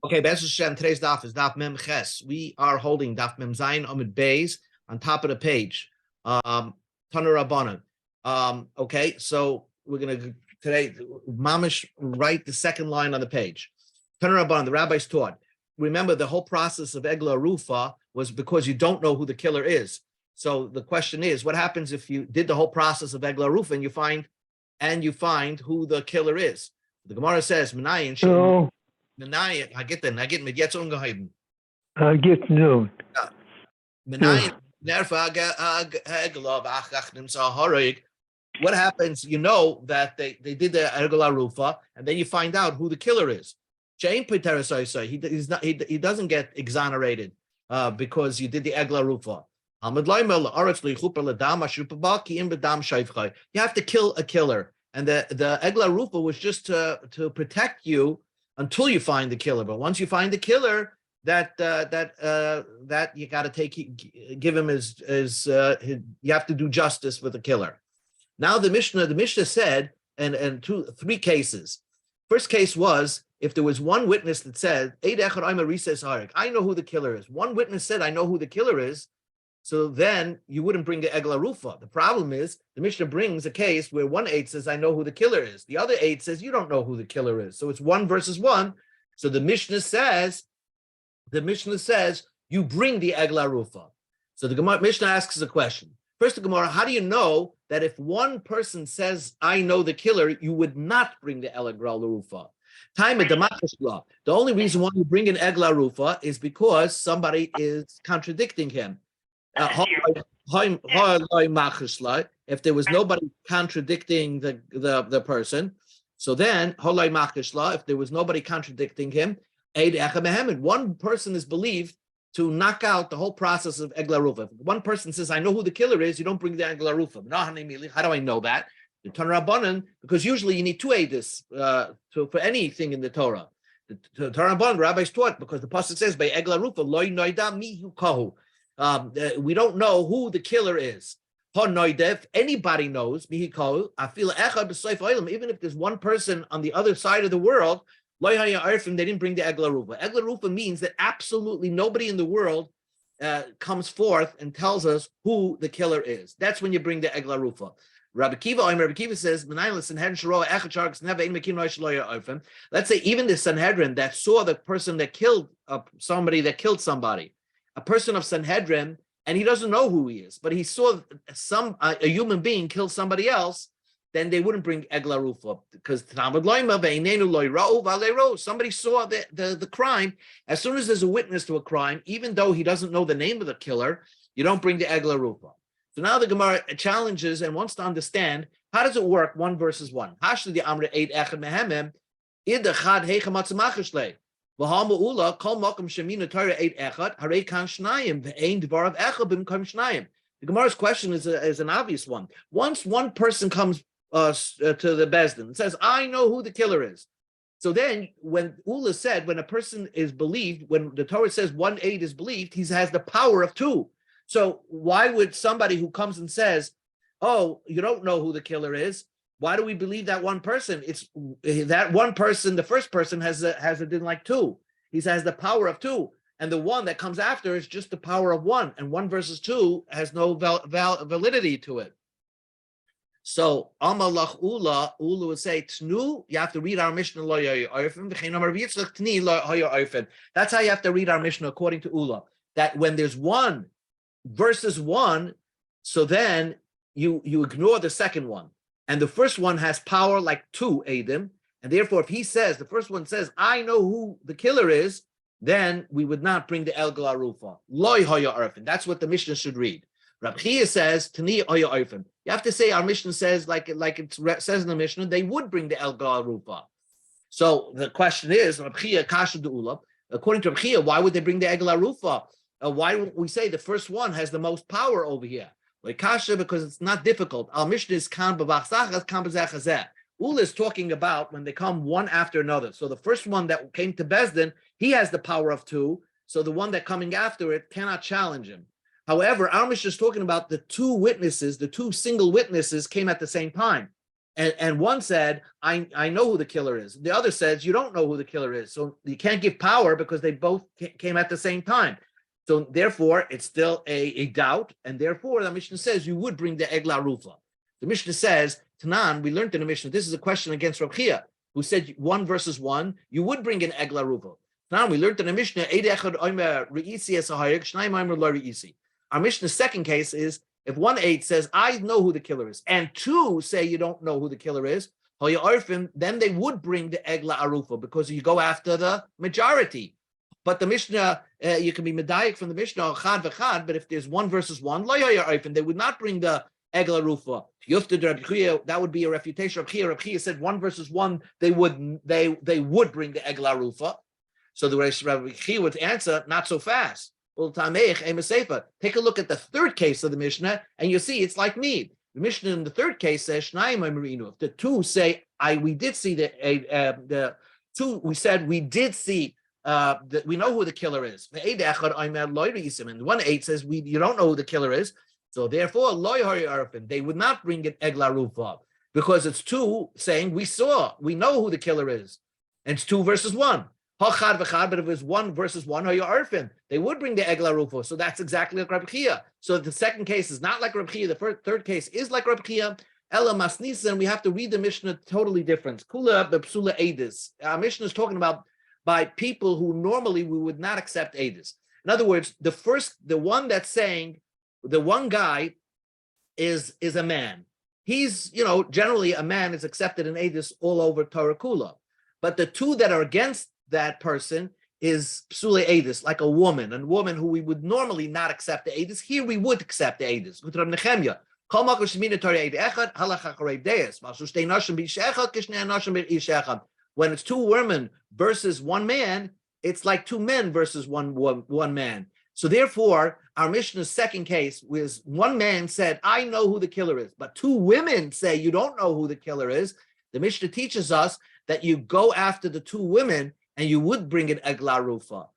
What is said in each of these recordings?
Okay, Be'ez Hashem, today's daf is daf Mem Ches. We are holding daf Mem Zayin Amud Beis on top of the page. Tana Rabbanan. Okay, so we're gonna today Mamish write the second line on the page. Tana Rabbanan, the rabbis taught. Remember, the whole process of Egla Rufa was because you don't know who the killer is. So the question is, what happens if you did the whole process of Egla Rufa and you find who the killer is? The Gemara says, Menayin So, Nagit mit jetzt ungeheben. get noon. What happens? You know that they did the Ergola Rufa, and then you find out who the killer is. He doesn't get exonerated because you did the Egla Rufa. You have to kill a killer, and the Egla Rufa was just to protect you until you find the killer. But once you find the killer, that you got to give him his you have to do justice with the killer. Now the Mishnah said, and three cases. First case was if there was one witness that said, I know who the killer is. One witness said, I know who the killer is. So then you wouldn't bring the Egla Rufa. The problem is the Mishnah brings a case where one aide says, I know who the killer is. The other aide says, you don't know who the killer is. So it's 1 versus 1. So the Mishnah says, you bring the Egla Rufa. So the Mishnah asks a question. First, the Gemara, how do you know that if one person says, I know the killer, you would not bring the Egla Rufa? The only reason why you bring an Egla Rufa is because somebody is contradicting him. If there was nobody contradicting the person, so then if there was nobody contradicting him, one person is believed to knock out the whole process of Egla Rufa. If one person says, I know who the killer is, you don't bring the Egla Rufa. How do I know that? The Torah Rabbanan, because usually you need 2 edis for anything in the Torah. The Torah Rabbanan, rabbis taught, because the pasuk says, by Egla Rufa, loy noida mihu kahu. We don't know who the killer is. If anybody knows, even if there's one person on the other side of the world, they didn't bring the Egla Rufa. Egla Rufa means that absolutely nobody in the world comes forth and tells us who the killer is. That's when you bring the Egla Rufa. Rabbi Kiva says, let's say even the Sanhedrin that saw the person that killed somebody, a person of Sanhedrin, and he doesn't know who he is, but he saw a human being kill somebody else, then they wouldn't bring Egla Rufa, because somebody saw the crime. As soon as there's a witness to a crime, even though he doesn't know the name of the killer, you don't bring the Egla Rufa. So now the Gemara challenges and wants to understand, how does it work 1 versus 1? The Gemara's question is an obvious one. Once one person comes to the Bezdin and says, I know who the killer is. So then when Ula said, when a person is believed, when the Torah says 1 aid is believed, he has the power of 2. So why would somebody who comes and says, oh, you don't know who the killer is, why do we believe that one person? It's that one person, the first person has a din like 2. He has the power of 2. And the one that comes after is just the power of 1. And 1 versus 2 has no validity to it. So Amalach Ula would say, Tnu, you have to read our Mishnah. That's how you have to read our Mishnah according to Ula. That when there's 1 versus 1, so then you ignore the second one. And the first one has power like 2 Adim. And therefore, if he says, the first one says, I know who the killer is, then we would not bring the Egla Rufa. Loy hoya arfin. That's what the Mishnah should read. Rab Chia says, Tani hoya arfin. You have to say our Mishnah says, like it says in the Mishnah, they would bring the Egla Rufa. So the question is, Rab Chia kasha de'ula. According to Rab Chia, why would they bring the Egla Rufa? Why don't we say the first one has the most power over here? Like kasha, because it's not difficult. Our Mishnah is kan b'vachzachas, kan b'zechazeh. Ula is talking about when they come one after another. So the first one that came to Bezdin, he has the power of 2. So the one that coming after it cannot challenge him. However, our Mishnah is talking about the 2 witnesses, the 2 single witnesses came at the same time. And one said, I know who the killer is. The other says, you don't know who the killer is. So you can't give power because they both came at the same time. So therefore, it's still a doubt. And therefore, the Mishnah says you would bring the Egla Rufa. The Mishnah says, Tanan, we learned in the Mishnah, this is a question against Rav Chia, who said 1 versus 1, you would bring an Egla Rufa. Tanan, we learned in the Mishnah, our Mishnah's second case is, if 1/8 says, I know who the killer is, and 2 say you don't know who the killer is, then they would bring the Egla Arufa because you go after the majority. But the Mishnah, you can be medayik from the Mishnah, chad v'chad, but if there's 1 versus 1, they would not bring the Egla Rufa. That would be a refutation of Chia. Rav Chia said 1 versus 1, they would bring the Egla Rufa. So the Rav Chia would answer, not so fast. Take a look at the third case of the Mishnah, and you see it's like me. The Mishnah in the third case says, if the 2 say, we did see the 2, we said we did see that we know who the killer is. And 1/8 says you don't know who the killer is. So therefore, they would not bring it Egla Rufa because it's 2 saying we know who the killer is. And it's 2 versus 1. But if it was 1 versus 1, they would bring the Egla Rufa. So that's exactly like Rabbi Chia. So the second case is not like Rabbi Chia. The third case is like Rabbi Chia. Ella Masnisa, and we have to read the Mishnah totally different. Kula bepsula edis. Our Mishnah is talking about by people who normally we would not accept edis. In other words, the one that's saying, the one guy is a man. He's, generally a man is accepted in edis all over Torah Kula. But the 2 that are against that person is psule edis, like a woman who we would normally not accept the edis. Here we would accept the edis. When it's 2 women versus 1 man, it's like 2 men versus one man. So therefore, our Mishnah's second case was 1 man said, I know who the killer is, but 2 women say you don't know who the killer is. The Mishnah teaches us that you go after the 2 women and you would bring an Egla Rufa.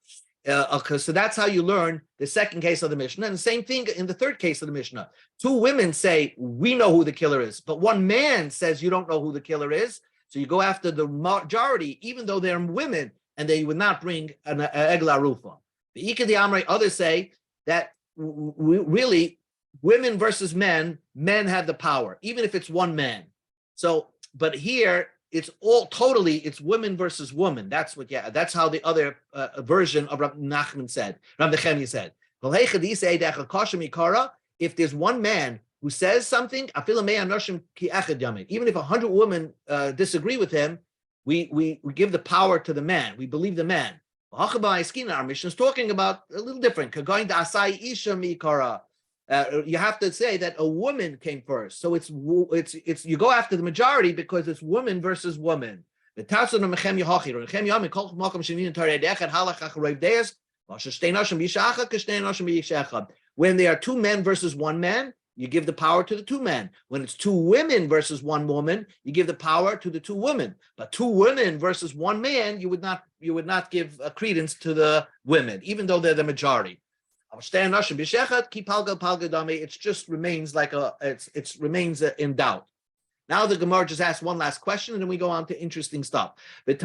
So that's how you learn the second case of the Mishnah. And the same thing in the third case of the Mishnah. 2 women say, we know who the killer is, but 1 man says you don't know who the killer is. So you go after the majority, even though they're women, and they would not bring an Egla Rufa. The Ika the Amrei, others say that really women versus men have the power, even if it's 1 man. So, but here, it's women versus women. That's how the other version of Rav Nachman said. Rav Nechemia said, if there's 1 man who says something, even if 100 women disagree with him, we give the power to the man. We believe the man. Our mission is talking about a little different. You have to say that a woman came first. So it's you go after the majority because it's woman versus woman. When there are 2 men versus 1 man, you give the power to the 2 men. When it's 2 women versus 1 woman, you give the power to the 2 women. But 2 women versus 1 man, you would not give credence to the women, even though they're the majority. It just remains it remains in doubt. Now the Gemara just asks one last question, and then we go on to interesting stuff. Why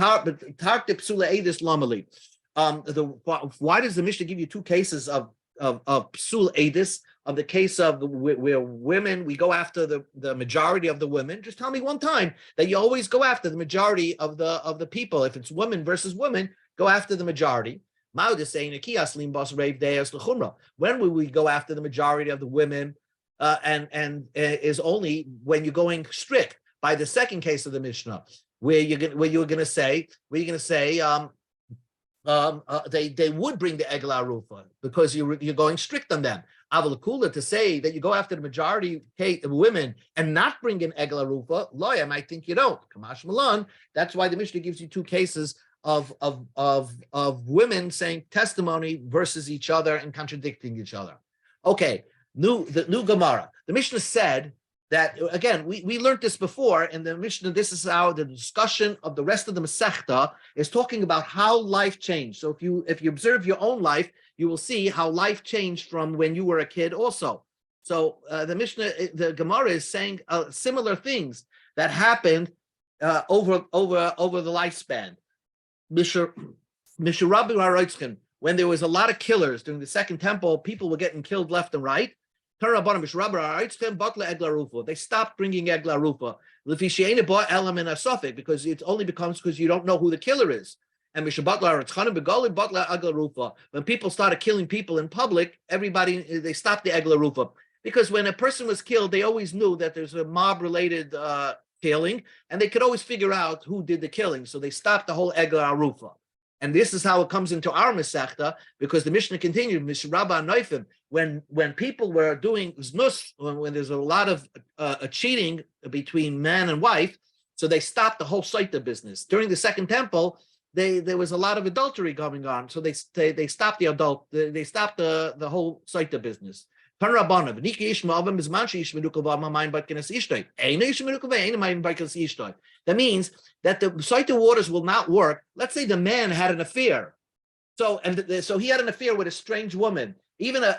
does the Mishnah give you 2 cases of psul edis, of the case of where women, we go after the majority of the women? Just tell me one time that you always go after the majority of the people. If it's women versus women, go after the majority. When will we go after the majority of the women? And is only when you're going strict by the second case of the Mishnah, where you're going to say they would bring the Egla Rufa because you're going strict on them. Avalakula, to say that you go after the majority of women and not bring in Egla Rufa, I might think you don't. Kamash Malan. That's why the Mishnah gives you 2 cases of women saying testimony versus each other and contradicting each other. Okay, the new Gemara. The Mishnah said that, again, we learned this before in the Mishnah. This is how the discussion of the rest of the Masechta is talking about how life changed. So if you observe your own life, you will see how life changed from when you were a kid also. So the Mishnah, the Gemara is saying similar things, that happened over the lifespan. When there was a lot of killers during the Second Temple, people were getting killed left and right. They stopped bringing Egla Rufa because it only becomes because you don't know who the killer is. And when people started killing people in public, they stopped the Egla Rufa. Because when a person was killed, they always knew that there's a mob-related killing, and they could always figure out who did the killing. So they stopped the whole Egla Arufa. And this is how it comes into our Masechta, because the Mishnah continued, Mishraba Noifim, when people were doing znus, when there's a lot of cheating between man and wife, so they stopped the whole Sotah business. During the Second Temple, there was a lot of adultery going on, so they stopped the whole Sotah business. That means that the Sotah waters will not work. Let's say the man had an affair, so he had an affair with a strange woman, even an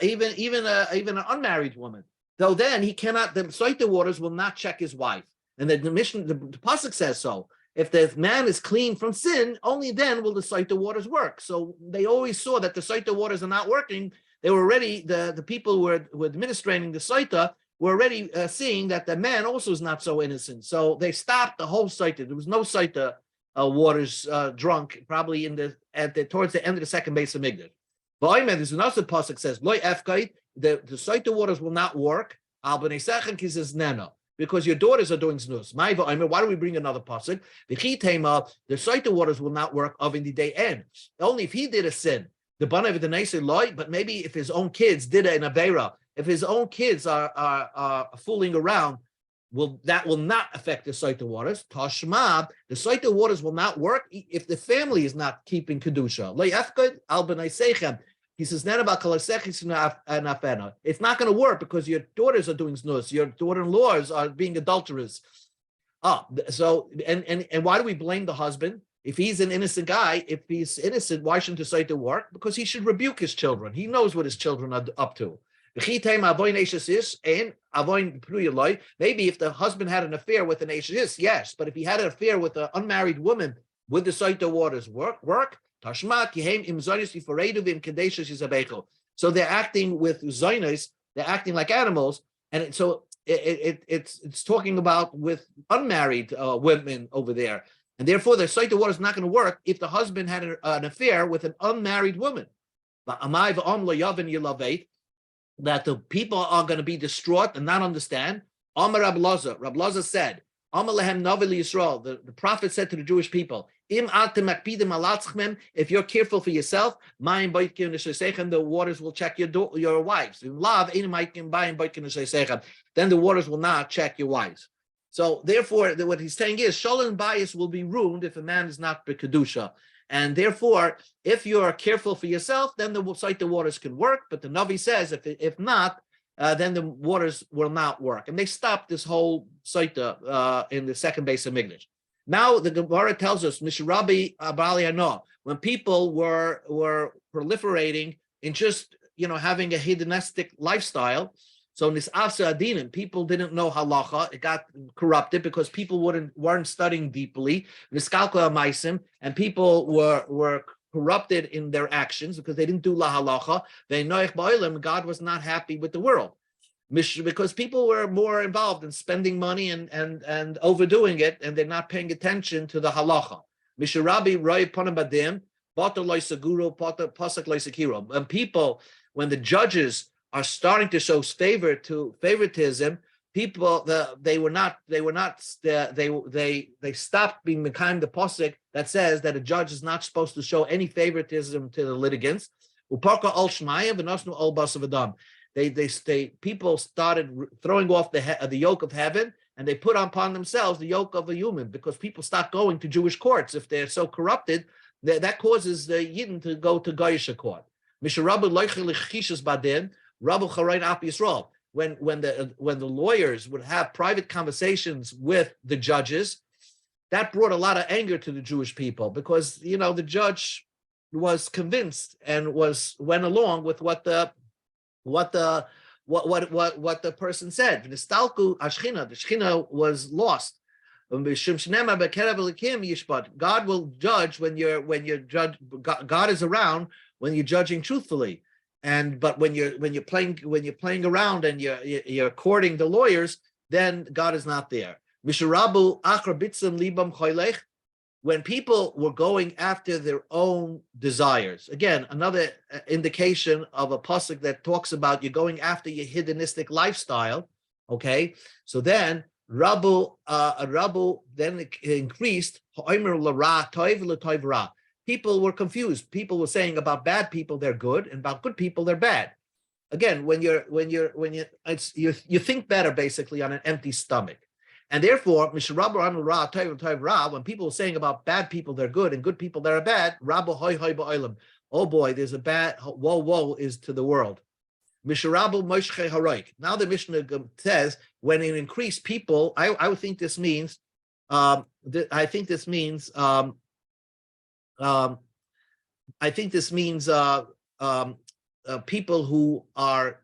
unmarried woman. So then he cannot. The Sotah waters will not check his wife, and the pasuk says so. If the man is clean from sin, only then will the Sotah waters work. So they always saw that the Sotah waters are not working. They were already, the people who were administrating the Sotah were already seeing that the man also is not so innocent. So they stopped the whole Sotah. There was no Sotah waters drunk, probably towards the end of the second base of Migdal. But there's another pasuk says, "Loi efkait," the Sotah waters will not work. Al b'nei sechem ki zezneno, because your daughters are doing znus. Why do we bring another pasuk? The Sotah waters will not work of in the day end. Only if he did a sin. The banav the nice loy, but maybe if his own kids did it in Aveira, if his own kids are fooling around, that will not affect the Sotah waters. Tashma, the Sotah waters will not work if the family is not keeping kedusha. Loy efkod al b'nei sechem. He says, it's not going to work because your daughters are doing znus, your daughter-in-laws are being adulterers. So why do we blame the husband? If he's an innocent guy, if he's innocent, why shouldn't the Sotah work? Because he should rebuke his children. He knows what his children are up to. Maybe if the husband had an affair with an Eishis, yes, but if he had an affair with an unmarried woman, would the Sotah waters work? So they're acting with zaynos, they're acting like animals, and so it's talking about with unmarried women over there. And therefore, the Sotah water is not going to work if the husband had an affair with an unmarried woman. That the people are going to be distraught and not understand. Amar Rab Lazar said, the prophet said to the Jewish people, if you're careful for yourself, the waters will check your wives. Then the waters will not check your wives. So therefore, what he's saying is Shalom Bayis will be ruined if a man is not B'Kedusha. And therefore, if you're careful for yourself, then the Sotah waters can work. But the Navi says if not, then the waters will not work. And they stopped this whole Sotah in the second base of Migdash. Now the Gemara tells us, Mishrabi Abali Hano, when people were proliferating in just having a hedonistic lifestyle. So in this Asa Adinim, people didn't know halacha. It got corrupted because people weren't studying deeply. Niskalka Maisim, and people were corrupted in their actions because they didn't do la halacha. God was not happy with the world because people were more involved in spending money and overdoing it, and they're not paying attention to the halacha. Mishrabi Roy Ponabadim, Bata Loisaguru, Pasak Loisakiro. And people, when the judges are starting to show favoritism, people they stopped being the kind of pasuk that says that a judge is not supposed to show any favoritism to the litigants. People started throwing off the yoke of heaven, and they put upon themselves the yoke of a human, because people stopped going to Jewish courts if they're so corrupted. That causes the Yidden to go to Goyish court. Rabbi Charain Ap Yisrael, when the lawyers would have private conversations with the judges, that brought a lot of anger to the Jewish people, because the judge was convinced and went along with what the person said. The Shechina was lost. God will judge when you're judge. God is around when you're judging truthfully, but when you're playing around and you're courting the lawyers, then God is not there. When people were going after their own desires. Again, another indication of a pasuk that talks about you're going after your hedonistic lifestyle. Okay, so then Rabu then increased. People were confused. People were saying about bad people they're good, and about good people they're bad. Again, when you think better basically on an empty stomach. And therefore, when people are saying about bad people they're good and good people they're bad, oh boy, there's a bad woe is to the world. Now the Mishnah says when it increased people, I would think this means people who are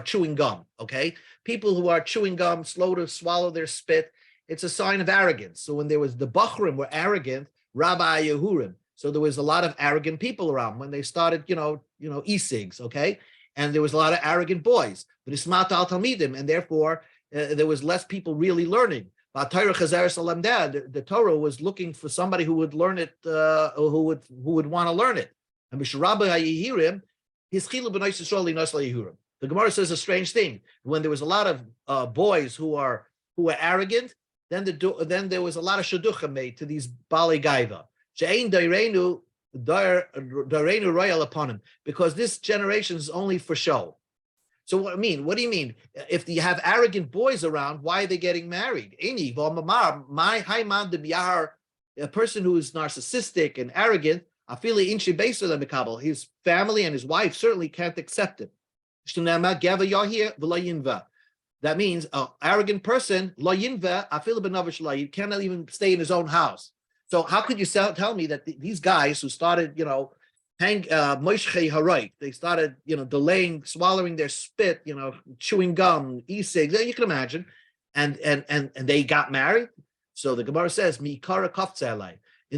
chewing gum. Okay, people who are chewing gum, slow to swallow their spit. It's a sign of arrogance. So when there was the Bachrim were arrogant, Rabbi Yehurim. So there was a lot of arrogant people around when they started, e-cigs. Okay, and there was a lot of arrogant boys. But Ismat al Talmidim, and therefore there was less people really learning. The Torah was looking for somebody who would learn it, who would want to learn it. And the Gemara says a strange thing. When there was a lot of boys who were arrogant, then there was a lot of shidduchim made to these Bali Gaiva. She'ein dairenu royal upon him, because this generation is only for show. So what do you mean? If you have arrogant boys around, why are they getting married? A person who is narcissistic and arrogant, his family and his wife certainly can't accept it. That means an arrogant person cannot even stay in his own house. So how could you tell me that these guys who started, they started, delaying, swallowing their spit, chewing gum, e-cigs, you can imagine, and they got married? So the Gemara says, in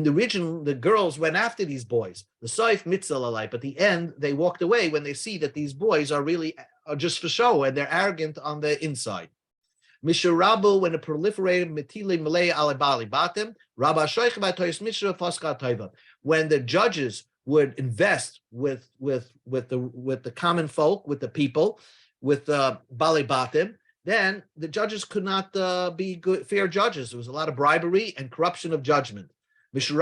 the region, the girls went after these boys. The Saif Mitzal, but the end, they walked away when they see that these boys are just for show and they're arrogant on the inside. Mishurabu, when it proliferated, Mitile Malay Alibali Batim, Rabba Shoich Batois Mishra Foska Taiva. When the judges would invest with the common folk, with the people, with Bali Batim, then the judges could not be good, fair judges. There was a lot of bribery and corruption of judgment. When the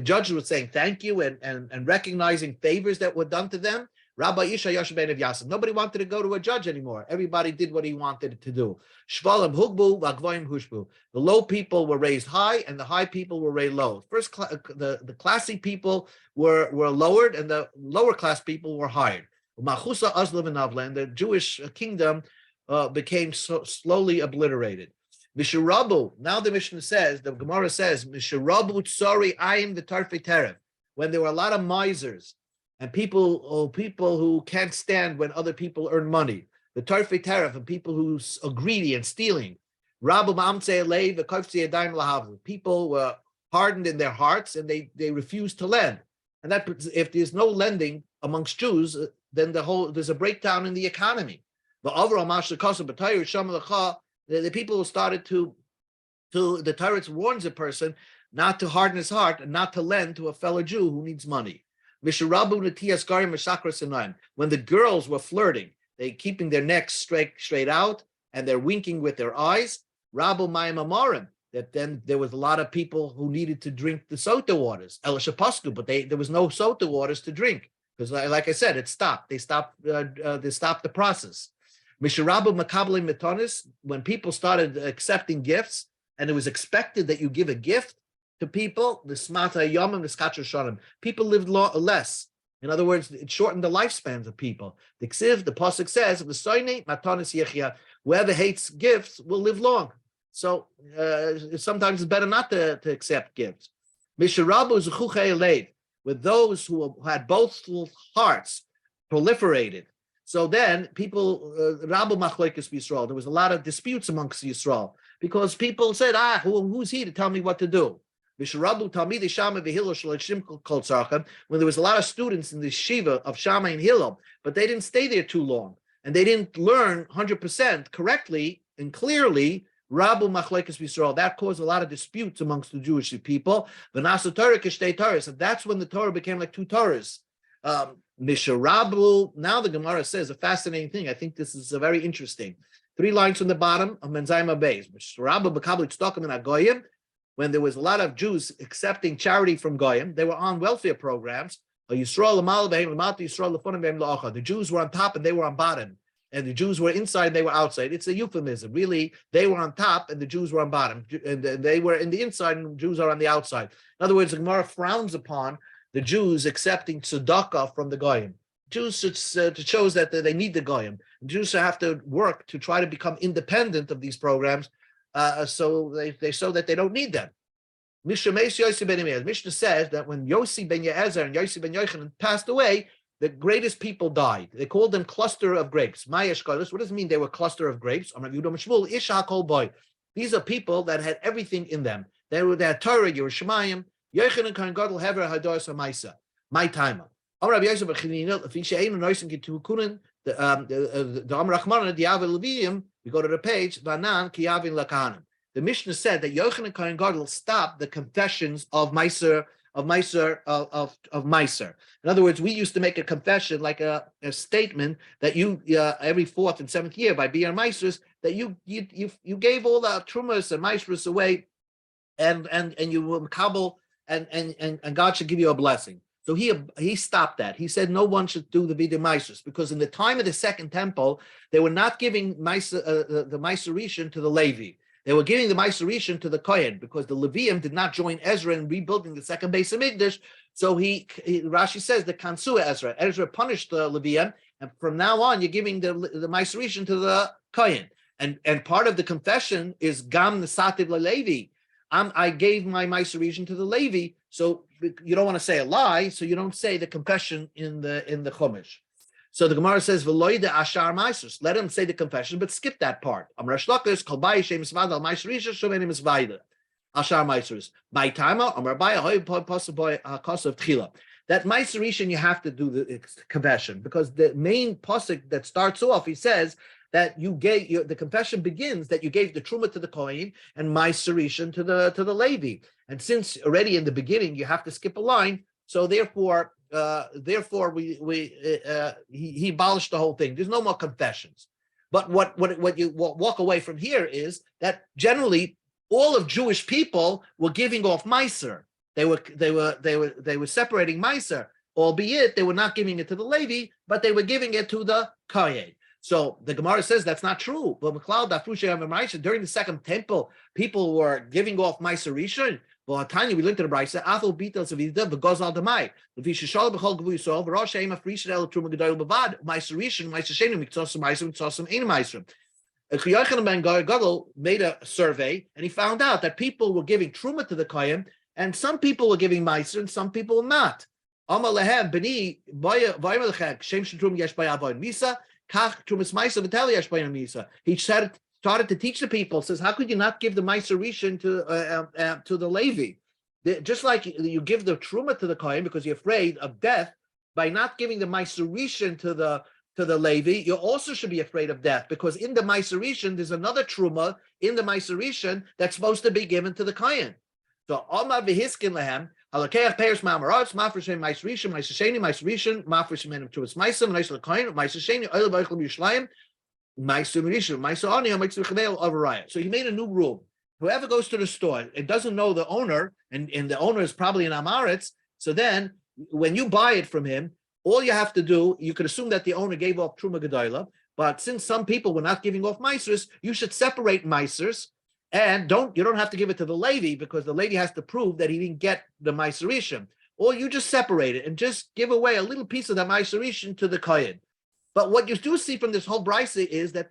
judge was saying thank you and recognizing favors that were done to them, nobody wanted to go to a judge anymore. Everybody did what he wanted to do. The low people were raised high, and the high people were raised low. First, the classy people were lowered, and the lower class people were hired. And the Jewish kingdom became slowly obliterated. Mishurabu, now the Mishnah says, the Gemara says, Mishurabu tsori ayin v'tarfei terev. When there were a lot of misers and people who can't stand when other people earn money, the tarfei terev, and people who are greedy and stealing. Rabu ma'amtzei alei v'koftzei yadayim lahavu. People were hardened in their hearts and they refused to lend. And that, if there's no lending amongst Jews, then there's a breakdown in the economy. The people started the Torah warns a person not to harden his heart and not to lend to a fellow Jew who needs money. When the girls were flirting, they keeping their necks straight out and they're winking with their eyes. Rabu Mayim Amarim, that then there was a lot of people who needed to drink the sota waters, Elishapasku, but there was no sota waters to drink because, like I said, it stopped. They stopped the process. Misharabu Makabli Metonis, when people started accepting gifts, and it was expected that you give a gift to people, the Smata Yomim, the Skacha Shonim, people lived less. In other words, it shortened the lifespans of people. The Ksiv, the Pasuk says, whoever hates gifts will live long. So sometimes it's better not to accept gifts. Misharabu Zuchuchei Leid, with those who had both hearts proliferated. So then people, Rabbu Machlokes Yisrael, there was a lot of disputes amongst Yisrael because people said, who's he to tell me what to do? When there was a lot of students in the Shiva of Shammai and Hillel, but they didn't stay there too long, and they didn't learn 100% correctly and clearly Rabbu Machlokes Yisrael. That caused a lot of disputes amongst the Jewish people. And that's when the Torah became like two Torahs. Misharabu. Now the Gemara says a fascinating thing. I think this is very interesting. 3 lines from the bottom of Menzaima Beis. Misharabu b'kabel tzedakah min hagoyim. When there was a lot of Jews accepting charity from Goyim, they were on welfare programs. The Jews were on top and they were on bottom. And the Jews were inside and they were outside. It's a euphemism. Really, they were on top and the Jews were on bottom. And they were in the inside and the Jews are on the outside. In other words, the Gemara frowns upon the Jews accepting tzedakah from the Goyim. Jews shows that they need the Goyim. Jews have to work to try to become independent of these programs, so they show that they don't need them. Mishnah says that when Yossi ben Ye'ezer and Yossi ben Yochanan passed away, the greatest people died. They called them cluster of grapes. What does it mean they were cluster of grapes? These are people that had everything in them. They had Torah, Yerushalayim, Yochanan Kohen Gadol Hever Hadoras HaMaisa. My timer. The Rachmana Diavel Leviim, we go to the page, Vanan Kiyavin Lakahanim. The Mishnah said that Yochanan Kohen Gadol stopped the confessions of Meiser. In other words, we used to make a confession, like a statement that you every 4th and 7th year by Bir Meisers, that you gave all the trumas and meisers away, and you will kabel, and God should give you a blessing. So he stopped that. He said no one should do the Vidya Meisers, because in the time of the Second Temple, they were not giving the Meiserishan to the Levi. They were giving the Meiserishan to the Kohen, because the Levium did not join Ezra in rebuilding the second base of Mikdash. So Rashi says the Kansu Ezra. Ezra punished the Levium, and from now on you're giving the Meiserishan to the Kohen. And part of the confession is Gam Nesativ LeLevi. I gave my Meiserishan to the Levi. So you don't want to say a lie, so you don't say the confession in the Chumash. So the Gemara says, "V'loide ashar meisers." Let him say the confession, but skip that part. Amar Shlokes kol bayi shem misvada al meiserisha shomenim misvada ashar meisers. By time amar bayi hoy posav boy kosav tchila. That meiserisha you have to do the confession, because the main pasuk that starts off, he says that you gave the confession begins that you gave the truma to the Kohen and meiserisha to the Levi. And since already in the beginning you have to skip a line, so therefore he abolished the whole thing. There's no more confessions. But what you walk away from here is that generally all of Jewish people were giving off meiser. They were separating meiser, albeit they were not giving it to the Levi, but they were giving it to the Kohen. So the Gemara says that's not true. But during the Second Temple, people were giving off meiser rishon. Well, Tanya, we learned to the Brisa. Athol beatles of Ida, the Gozal Demai. If you should show the whole Gavu Yisrael, Rosh Hashem Afrish El Truma Gedol Bavad, Meiser Rishon, Meiser Shenu, Mitzosam Meiser, Mitzosam Ein Meiser. Yochanan ben Gadol made a survey, and he found out that people were giving Truma to the Kohen, and some people were giving Meiser, and some people were not. Amar Lehem Beni Boya Lechem Shem Shetrum Yesh Bay Avoin Misa Kach Trumas Meiser V'Tel Yesh Bay Misa. He started to teach the people, says, how could you not give the Meiser Rishon to the Levi? Just like you give the Truma to the Kohen because you're afraid of death, by not giving the Meiser Rishon to the Levi, you also should be afraid of death, because in the Meiser Rishon, there's another Truma in the Meiser Rishon that's supposed to be given to the Kohen. So, Omar v'hiskin lehem, halakeach peiros ma'amaros, ma'afreshem Meiser Rishon, Meiser Sheni, Meiser Rishon, ma'afreshem menim Trumas Meiser, Meiser Kohen, Meiser Sheni, Oil B'Oichem Yerushalayim, so he made a new rule. Whoever goes to the store and doesn't know the owner, and the owner is probably an Amaretz, so then when you buy it from him, all you have to do, you could assume that the owner gave off Truma Gedoyla, but since some people were not giving off Meisers, you should separate Meisers, and you don't have to give it to the Levi, because the Levi has to prove that he didn't get the Meiserishim. Or you just separate it and just give away a little piece of the Meiserishim to the Kohen. But what you do see from this whole brisa is that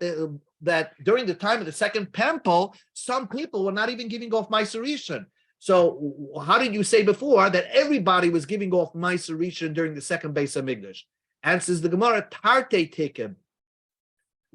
that during the time of the Second Temple, some people were not even giving off Meiser Rishon. So how did you say before that everybody was giving off Meiser Rishon during the second base of Mikdash? Answers the Gemara, Tarte Tikim.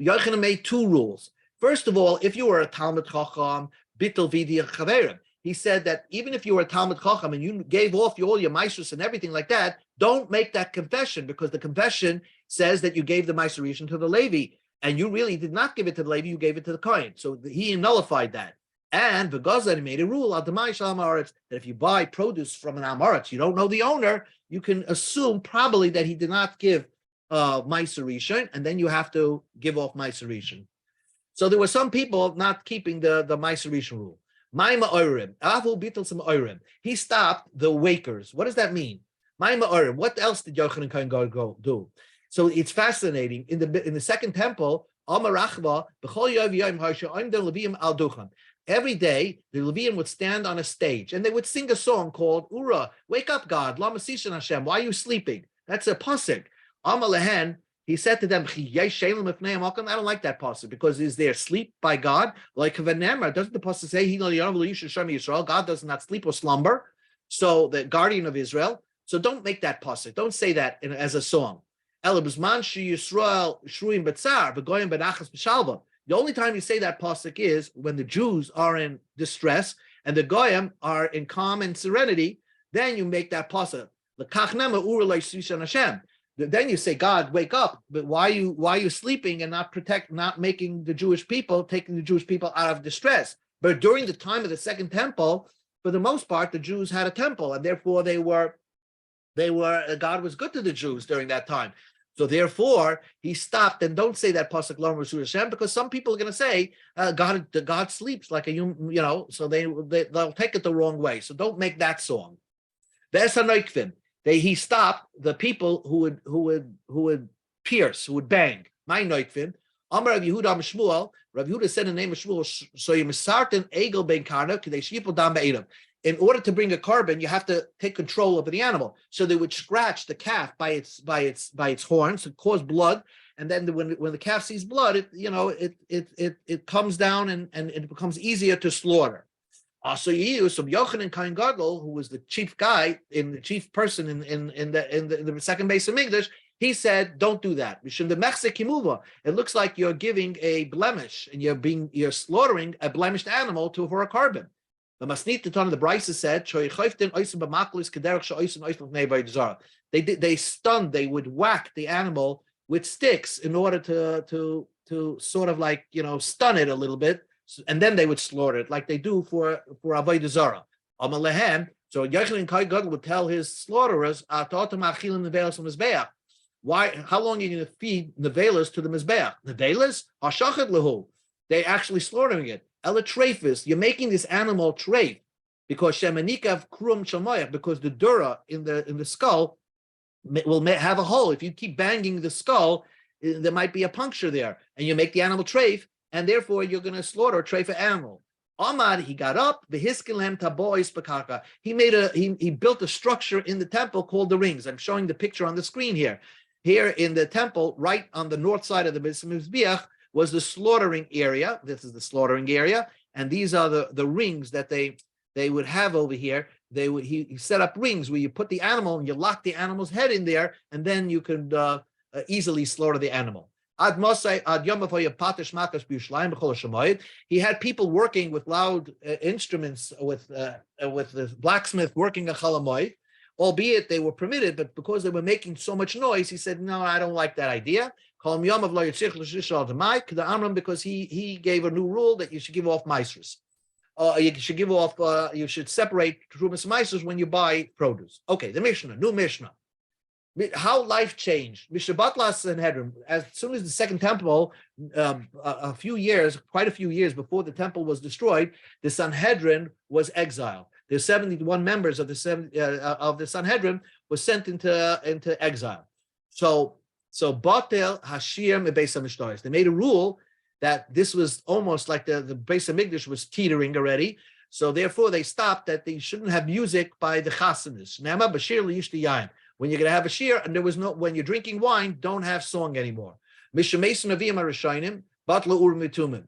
Yochanan made two rules. First of all, if you were a Talmud Chacham, Bittel Vidi Chaverim, he said that even if you were a Talmud Chacham and you gave off all your Maisrus and everything like that, don't make that confession, because the confession says that you gave the Maiserishan to the Levi, and you really did not give it to the Levi, you gave it to the Kohen. So he nullified that. And V'gazan made a rule, that if you buy produce from an Amaretz, you don't know the owner, you can assume probably that he did not give Maiserishan, and then you have to give off Maiserishan. So there were some people not keeping the Maiserishan rule. He stopped the wakers. What does that mean? What else did Yochanan Kohen go do? So it's fascinating. In the second temple, every day the Leviim would stand on a stage and they would sing a song called Ura, wake up God, Lama Sishan Hashem, why are you sleeping? That's a pasuk. Amalehen, he said to them, I don't like that pasuk, because is there sleep by God? Like Venemar, doesn't the pasuk say God does not sleep or slumber? So the guardian of Israel. So don't make that pasuk. Don't say that as a song. The only time you say that pasuk is when the Jews are in distress and the Goyim are in calm and serenity. Then you make that pasuk. Then you say, God, wake up. But why are you sleeping and not making the Jewish people, taking the Jewish people out of distress? But during the time of the second temple, for the most part, the Jews had a temple, and therefore God was good to the Jews during that time. So therefore, he stopped, and don't say that pasuk Lo Rasul Hashem, because some people are going to say God sleeps like a so they'll take it the wrong way. So don't make that song. He stopped the people who would pierce, who would bang. My noikvim. Amar Rav Yehuda Shmuel. Rav Yehuda said in the name of Shmuel, so you misartin egel ben karna k'dei shipol dam be'edim. In order to bring a carbon, you have to take control over the animal. So they would scratch the calf by its horns and cause blood. And then when the calf sees blood, it comes down and it becomes easier to slaughter. So Yochanan Kohen Gadol, who was the chief guy the chief person in the second base of Mikdash, he said, don't do that. It looks like you're giving a blemish and you're slaughtering a blemished animal for a carbon. The Masnit on the Brisa said, they would whack the animal with sticks in order to sort of like stun it a little bit, and then they would slaughter it like they do for Avodah Zarah. So Yochanan Kohen Gadol would tell his slaughterers, why? How long are you going to feed nevelas to the mizbeach? Nevelas hashachad lehu. They're actually slaughtering it. Elatrefis, you're making this animal treif because shemanikav krum shamayach, because the dura in the skull will have a hole. If you keep banging the skull, there might be a puncture there, and you make the animal treif, and therefore you're going to slaughter a treif animal. Ahmad, he got up, the hiskilem tabois bakaka. He built a structure in the temple called the rings. I'm showing the picture on the screen here. Here in the temple, right on the north side of the mizbeach, was the slaughtering area. This is the slaughtering area, and these are the rings that they would have over here. He set up rings where you put the animal and you lock the animal's head in there, and then you can easily slaughter the animal. He had people working with loud instruments, with the blacksmith working a chalamoid, albeit they were permitted, but because they were making so much noise, he said, no, I don't like that idea. Because he gave a new rule that you should give off maestros. You should separate trumas maestros when you buy produce. Okay, the Mishnah, new Mishnah. How life changed. Mishabatla Sanhedrin, as soon as the second temple, quite a few years before the temple was destroyed, the Sanhedrin was exiled. The 71 members of the Sanhedrin was sent into exile. So Batel Hashir Beis HaMishtaris. They made a rule that this was almost like the Beis HaMikdash was teetering already. So therefore they stopped that they shouldn't have music by the Chassidus. Nema Bashir Liyishti Yain. When you're going to have a shir, and when you're drinking wine, don't have song anymore. Mishamesim Nevi'im HaRishonim, Batla Urim V'Tumim.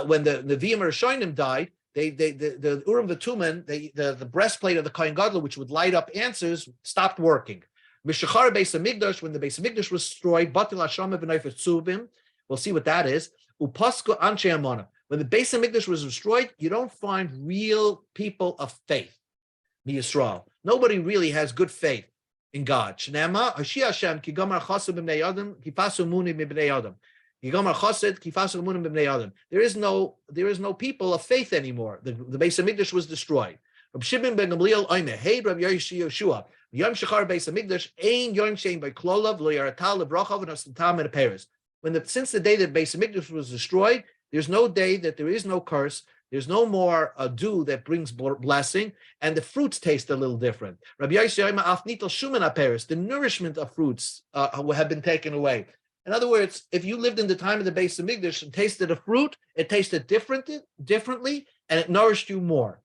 When the Nevi'im HaRishonim died, the Urim V'Tumim, the breastplate of the Kohen Gadol, which would light up answers, stopped working. Mishachar Beis Hamikdash, when the Beis Hamikdash was destroyed, Batil Hashama v'Neifet Tzuvim. We'll see what that is. Upasko Anshe Amona. When the Beis Hamikdash was destroyed, you don't find real people of faith. Yisrael. Nobody really has good faith in God. Shnema Hashi Hashem ki gamar chassid b'nei adam kifasu muni b'nei adam. Ki gamar chassid kifasu muni b'nei adam. There is no people of faith anymore. The Beis Hamikdash was destroyed. Reb Shimon ben Gamliel Omer, hey Reb Yoshua, Yom Shachar Beis Hamikdash ein Yom Shein by Klolav lo Yaratal lebrachav and Asantam and Peres. Since the day that Beis Hamikdash was destroyed, there's no day that there is no curse. There's no more dew that brings blessing, and the fruits taste a little different. Rabbi Yosef, the nourishment of fruits have been taken away. In other words, if you lived in the time of the Beis Hamikdash and tasted a fruit, it tasted differently, and it nourished you more.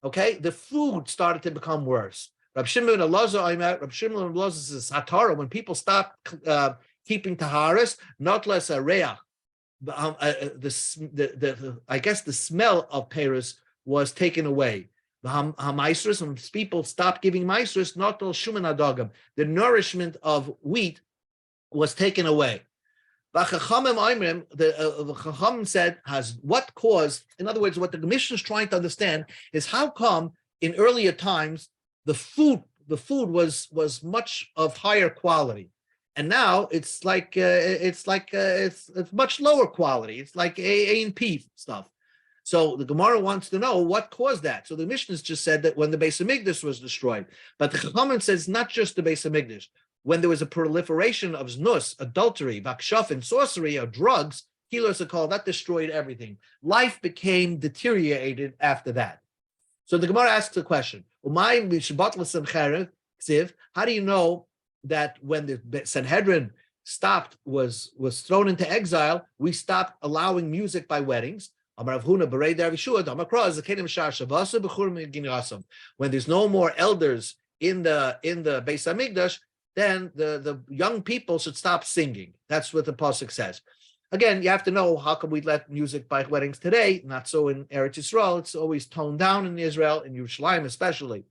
Okay, the food started to become worse. Rabbi Shimon ben Elazar says Hatara, when people stop keeping taharis, not less a reach. I guess the smell of Paris was taken away. When people stopped giving maestros, not all shuman adagam, the nourishment of wheat was taken away. The Chachamim said, what caused, in other words, what the Mishnah is trying to understand is how come in earlier times the food was much of higher quality. And now it's much lower quality. It's like A&P stuff. So the Gemara wants to know what caused that. So the Mishnah just said that when the Beis Hamikdash was destroyed, but the Chachamim says not just the Beis Hamikdash. When there was a proliferation of znus, adultery, vakshaf, and sorcery, or drugs, kilos are called, that destroyed everything. Life became deteriorated after that. So the Gemara asks the question: how do you know that when the Sanhedrin was thrown into exile, we stopped allowing music by weddings? When there's no more elders in the Beis Hamikdash, then the young people should stop singing. That's what the pasuk says. Again, you have to know, how can we let music by weddings today? Not so in Eretz Yisrael. It's always toned down in Israel, in Yerushalayim especially.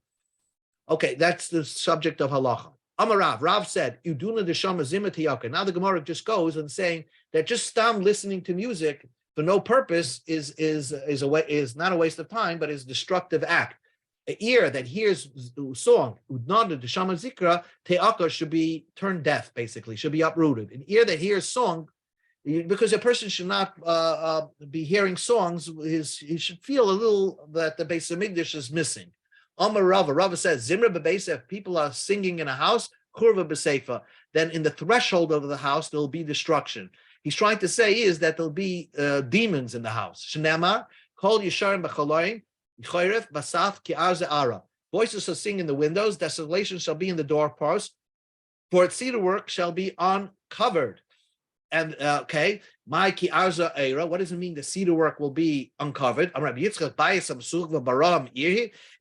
Okay, that's the subject of halacha. Amarav, Rav said, "Uduna deshama zimatiyaka." Now the Gemara just goes and saying that just stam listening to music for no purpose is not a waste of time, but is a destructive act. An ear that hears song, udnana deshama zikra teaka, should be turned deaf. Basically, should be uprooted. An ear that hears song, because a person should not be hearing songs, he should feel a little that the Beis Hamikdash is missing. Amar Rava. Rava says, Zimra bebeisa, if people are singing in a house, kurva beseifa, then in the threshold of the house, there'll be destruction. He's trying to say is that there'll be demons in the house. Shnema, kol yisharim b'chaloim, yichayrev basaf ki'ar ze'ara. Voices shall sing in the windows, desolation shall be in the doorposts, for its cedar work shall be uncovered. And okay, my ki arza era. What does it mean? The cedar work will be uncovered.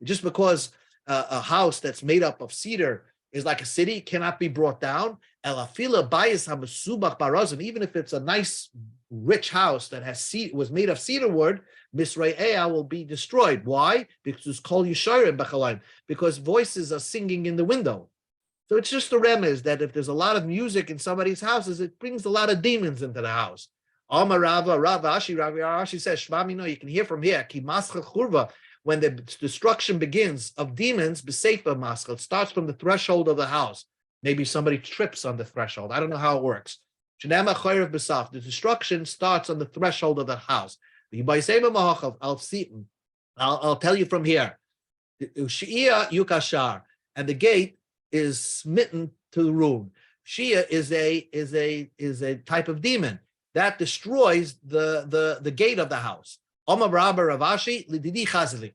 Just because a house that's made up of cedar is like a city, cannot be brought down. Even if it's a nice, rich house that was made of cedar wood, Misra'ea will be destroyed. Why? Because it's called Yisharim B'chalayim. Because voices are singing in the window. So it's just a remez that if there's a lot of music in somebody's houses, it brings a lot of demons into the house. Amar Rava, Rashi says, Shmami, no, you can hear from here. Ki maschel churva, when the destruction begins of demons, b'seifa maschel, it starts from the threshold of the house. Maybe somebody trips on the threshold. I don't know how it works. Shenema chayrev b'saf, the destruction starts on the threshold of the house. I'll tell you from here. Shia yukashar, and the gate is smitten to the room. Shia is a type of demon that destroys the gate of the house.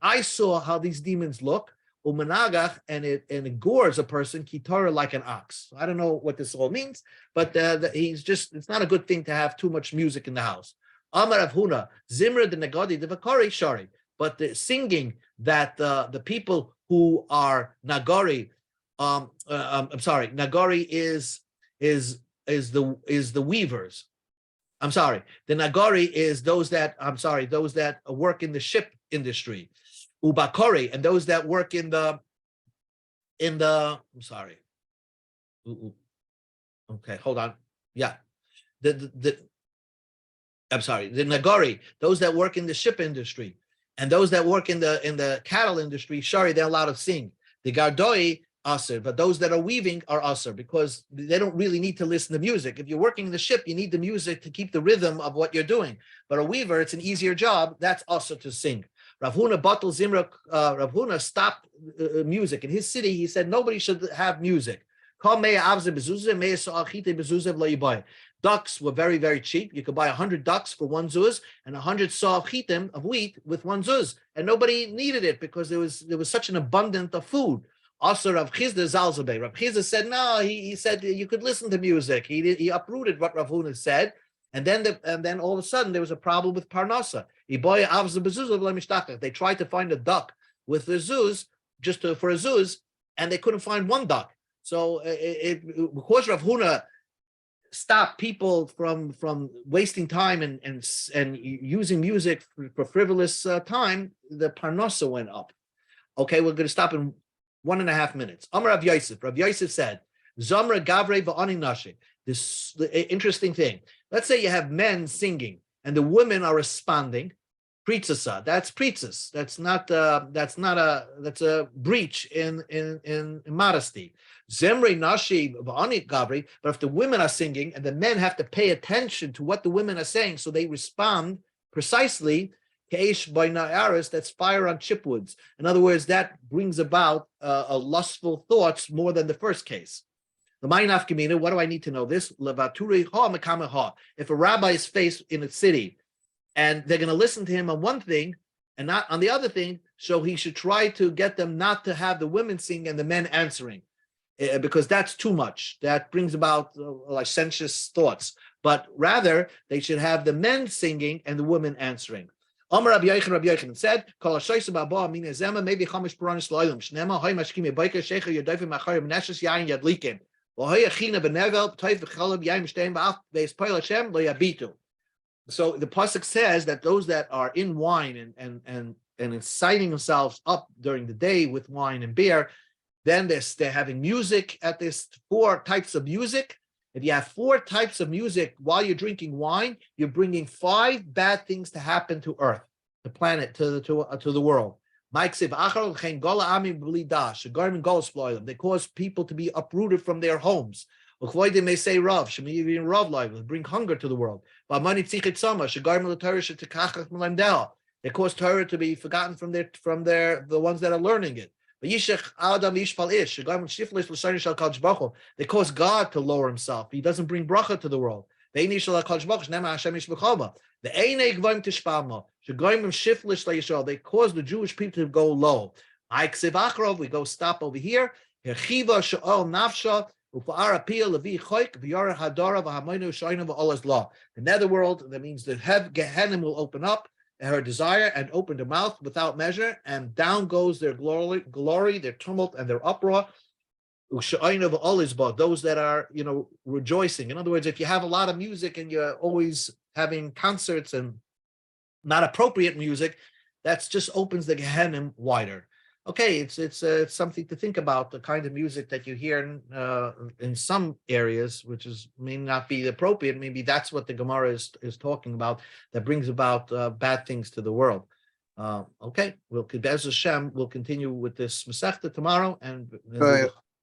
I saw how these demons look, and it gores a person kitara like an ox. I don't know what this all means, but it's not a good thing to have too much music in the house. Amar Rav Huna, Zimra de Nagadi de Vakari Shari, but the singing that the people who are Nagari, Nagari is the weavers. I'm sorry. The Nagari is those that work in the ship industry. Ubakori, and those that work in the Okay, hold on. Yeah. The I'm sorry, the Nagari, those that work in the ship industry and those that work in the cattle industry, sorry, they're allowed to sing. The Gardoi usher, but those that are weaving are usher because they don't really need to listen to music. If you're working in the ship, you need the music to keep the rhythm of what you're doing. But a weaver, it's an easier job. That's usher to sing. Rav Huna Batal Zimra, Rav Huna stopped music. In his city, he said nobody should have music. Ducks were very, very cheap. You could buy 100 ducks for one zuz and 100 saw of chitim of wheat with one zuz, and nobody needed it because there was such an abundance of food. Also, Rav Chizda Zalzabeh. Rav Chizda said no. He said you could listen to music. He uprooted what Rav Huna said, and then all of a sudden there was a problem with Parnasa. They tried to find a duck with the zuz for a zuz, and they couldn't find one duck. So because Rav Huna stop people from wasting time and using music for frivolous time, the parnasa went up. Okay, we're going to stop in 1.5 minutes. Amar Rav Yosef. Rav Yosef said, "Zomra gavre va'ani nashi." This interesting thing. Let's say you have men singing and the women are responding. Pritzasa. That's pritzas. That's a breach in modesty. Zemre nashi va'ani gavri. But if the women are singing and the men have to pay attention to what the women are saying, so they respond precisely. Keish by na'aris, that's fire on chipwoods. In other words, that brings about a lustful thoughts more than the first case. The Ma'inaf Gemina, what do I need to know this? If a rabbi is faced in a city and they're going to listen to him on one thing and not on the other thing, so he should try to get them not to have the women sing and the men answering, because that's too much. That brings about licentious thoughts. But rather, they should have the men singing and the women answering. Amar Rabbi Yochanan said, "Kol hashoysa ba'ba mina zema maybe chamish puranis lo'olam shnema hoy mashkim yebayker shecher yodayfim acharim neshes yain yadlikim v'hoy achina benevel toyf v'chalab yain mishtein ba'af ve'es poil Hashem lo yabitu." So the pasuk says that those that are in wine and inciting themselves up during the day with wine and beer, then they're having music at this 4 types of music. If you have 4 types of music while you're drinking wine, you're bringing 5 bad things to happen to Earth, the planet, to the world. They cause people to be uprooted from their homes. They may say Rav, bring hunger to the world. They cause Torah to be forgotten from the ones that are learning it. They cause God to lower himself. He doesn't bring bracha to the world. They cause the Jewish people to go low. We go stop over here. The netherworld, that means the Gehenna will open up her desire and open their mouth without measure, and down goes their glory, their tumult, and their uproar. Those that are, rejoicing. In other words, if you have a lot of music and you're always having concerts and not appropriate music, that just opens the Gehenna wider. Okay, it's something to think about, the kind of music that you hear in some areas, which may not be appropriate. Maybe that's what the Gemara is talking about, that brings about bad things to the world. Okay, Be'ez Hashem, we'll continue with this Masechta tomorrow, and